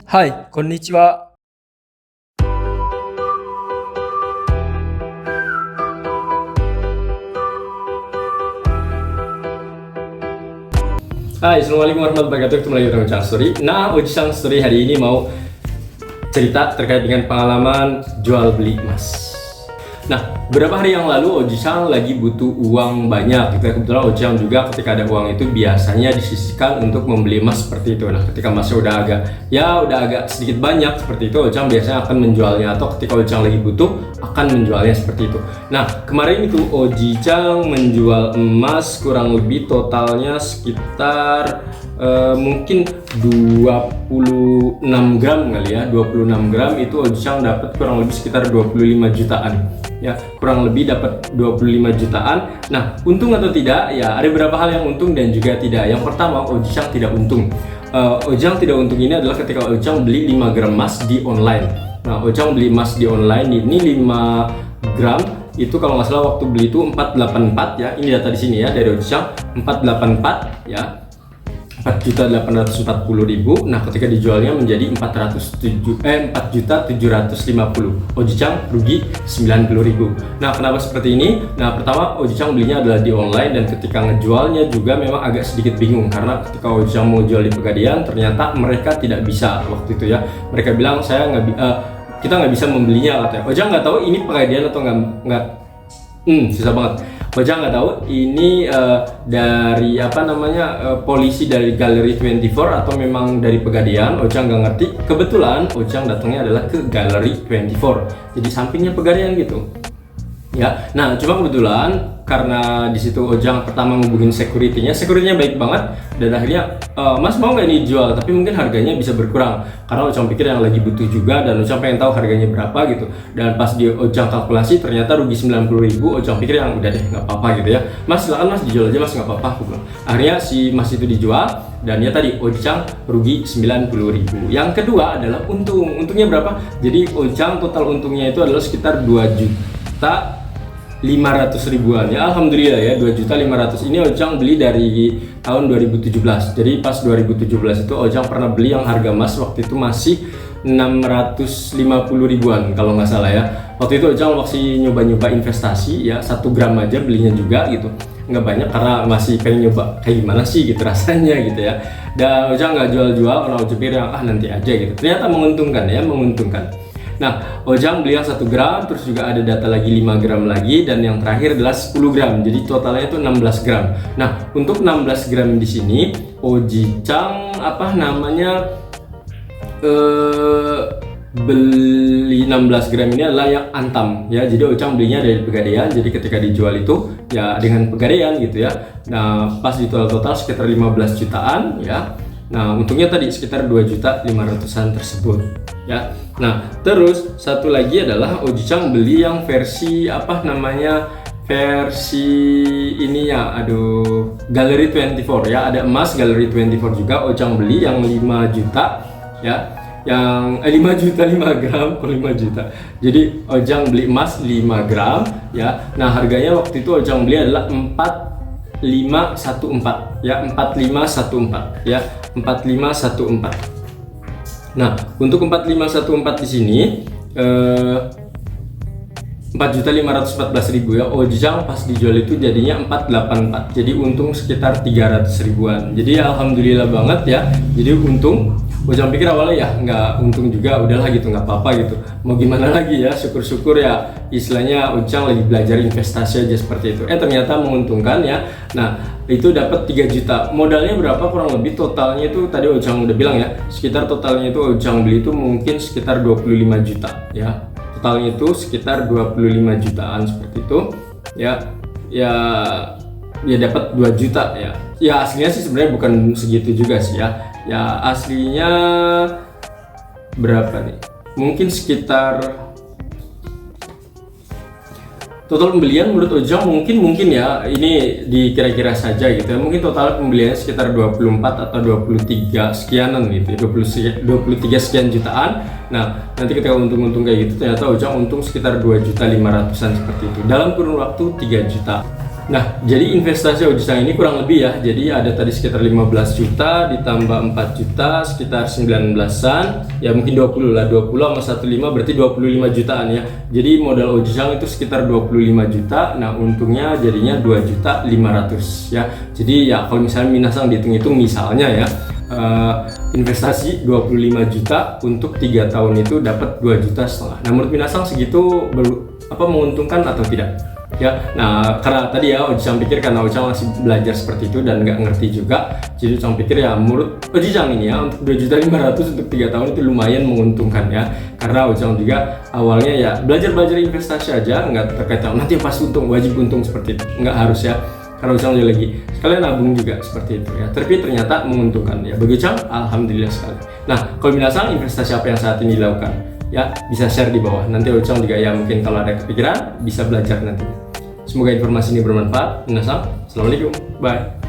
はい、こんにちは。Hai, Assalamualaikum warahmatullahi wabarakatuh. Kembali lagi dengan Chang Story. Nah, Oji-san Story hari ini mau cerita terkait dengan pengalaman jual beli emas. Nah, beberapa hari yang lalu Oji-san lagi butuh uang banyak gitu ya. Kebetulan Oji-san juga ketika ada uang itu biasanya disisihkan untuk membeli emas seperti itu. Nah, ketika emasnya udah agak sedikit banyak seperti itu, Oji-san biasanya akan menjualnya, atau ketika Oji-san lagi butuh akan menjualnya seperti itu. Nah, kemarin itu Oji-san menjual emas kurang lebih totalnya sekitar mungkin 26 gram kali ya. 26 gram itu Oji-san dapat kurang lebih sekitar 25 jutaan ya, kurang lebih dapat 25 jutaan. Nah, untung atau tidak ya, ada beberapa hal yang untung dan juga tidak. Yang pertama, Oji-san tidak untung. Oji-san tidak untung ini adalah ketika Oji-san beli 5 gram emas di online. Nah, Oji-san beli emas di online ini 5 gram itu kalau nggak salah waktu beli itu 484 ya. Ini data di sini ya dari Oji-san, 484 ya. 4.840.000. Nah, ketika dijualnya menjadi 4.750.000, Oji-san rugi 90.000. Nah, kenapa seperti ini? Nah, pertama Oji-san belinya adalah di online, dan ketika ngejualnya juga memang agak sedikit bingung karena ketika Oji-san mau jual di Pegadaian ternyata mereka tidak bisa waktu itu ya. Mereka bilang kita nggak bisa membelinya katanya. Oji-san nggak tahu ini Pegadaian atau nggak. Susah banget. Oji-san nggak tahu ini dari polisi dari Gallery 24 atau memang dari Pegadaian. Oji-san nggak ngerti. Kebetulan Oji-san datangnya adalah ke Gallery 24, jadi sampingnya Pegadaian gitu ya. Nah, cuma kebetulan karena di situ Oji-san pertama ngubungin security-nya baik banget, dan akhirnya Mas mau nggak ini jual, tapi mungkin harganya bisa berkurang karena Oji-san pikir yang lagi butuh juga, dan Oji-san pengen tahu harganya berapa gitu. Dan pas di Oji-san kalkulasi ternyata rugi 90.000. Oji-san pikir yang udah deh nggak apa-apa gitu ya, Mas silakan Mas dijual aja Mas, nggak apa-apa aku bilang. Akhirnya si Mas itu dijual, dan ya tadi Oji-san rugi 90.000. Yang kedua adalah untungnya berapa? Jadi Oji-san total untungnya itu adalah sekitar 2.500.000-an ya. Alhamdulillah ya, 2.500.000 ini Oji-san beli dari tahun 2017. Jadi pas 2017 itu Oji-san pernah beli yang harga emas waktu itu masih 650.000-an kalau nggak salah ya. Waktu itu Oji-san masih nyoba-nyoba investasi ya, 1 gram aja belinya juga gitu, nggak banyak karena masih pengen nyoba kayak gimana sih gitu rasanya gitu ya. Dan Oji-san nggak jual-jual karena Oji pikir nanti aja gitu. Ternyata menguntungkan ya, menguntungkan. Nah, Oji-san beli yang 1 gram, terus juga ada data lagi 5 gram lagi, dan yang terakhir adalah 10 gram. Jadi totalnya itu 16 gram. Nah, untuk 16 gram di sini Oji-san beli 16 gram ini adalah yang antam ya. Jadi Oji-san belinya dari Pegadaian. Jadi ketika dijual itu ya dengan Pegadaian gitu ya. Nah, pas di total sekitar 15 jutaan ya. Nah, untungnya tadi sekitar 2.500.000-an tersebut ya. Nah, terus satu lagi adalah Oji-san beli yang versi versi ininya, Gallery 24 ya. Ada emas Gallery 24 juga. Oji-san beli yang 5 juta ya. Yang 5 juta 5 gram kok 5 juta. Jadi Oji-san beli emas 5 gram ya. Nah, harganya waktu itu Oji-san beli adalah 4514 ya, 4514 ya, 4514. Nah, untuk 4514 di sini 4.514.000 ya. Oji-san pas dijual itu jadinya 484. Jadi untung sekitar 300.000-an. Jadi alhamdulillah banget ya. Jadi untung. Oji-san pikir awalnya ya nggak untung juga, udahlah gitu, nggak apa-apa gitu. Mau gimana lagi ya, syukur-syukur ya, istilahnya Oji-san lagi belajar investasi aja seperti itu. Ternyata menguntungkan ya. Nah, itu dapat 3 juta. Modalnya berapa? Kurang lebih totalnya itu tadi Oji-san udah bilang ya, sekitar totalnya itu Oji-san beli itu mungkin sekitar 25 juta ya. Totalnya itu sekitar 25 jutaan seperti itu ya. Ya dapat 2 juta ya. Ya aslinya sih sebenarnya bukan segitu juga sih ya. Ya aslinya berapa nih? Mungkin sekitar total pembelian menurut Oji-san mungkin ya, ini dikira-kira saja gitu ya. Mungkin total pembeliannya sekitar 24 atau 23 sekianan gitu ya, 23 sekian jutaan. Nah, nanti ketika untung-untung kayak gitu ternyata Oji-san untung sekitar 2.500.000-an seperti itu dalam kurun waktu 3 juta. Nah, jadi investasi Ojicang ini kurang lebih ya. Jadi ada tadi sekitar 15 juta ditambah 4 juta sekitar 19-an. Ya mungkin 20 lah, 20 sama 15 berarti 25 jutaan ya. Jadi modal Ojicang itu sekitar 25 juta. Nah, untungnya jadinya 2 juta 500 ya. Jadi ya kalau misalnya minasang dihitung-hitung misalnya ya, investasi 25 juta untuk 3 tahun itu dapat 2 juta setengah. Nah, menurut minasang segitu menguntungkan atau tidak? Ya, nah karena tadi ya Ojicang pikir karena Ojicang masih belajar seperti itu dan nggak ngerti juga, jadi Ojicang pikir ya menurut Ojicang ini ya untuk 2.500.000 untuk 3 tahun itu lumayan menguntungkan ya, karena Ojicang juga awalnya ya belajar investasi aja, nggak terkait nanti pas untung wajib untung seperti itu, nggak harus ya, karena Ojicang juga lagi sekalian nabung juga seperti itu ya, tapi ternyata menguntungkan ya bagi Ojicang, alhamdulillah sekali. Nah kalau minasang investasi apa yang saat ini dilakukan? Ya bisa share di bawah, nanti Ojicang juga ya mungkin kalau ada kepikiran bisa belajar nanti. Semoga informasi ini bermanfaat. Minasang, assalamualaikum, bye.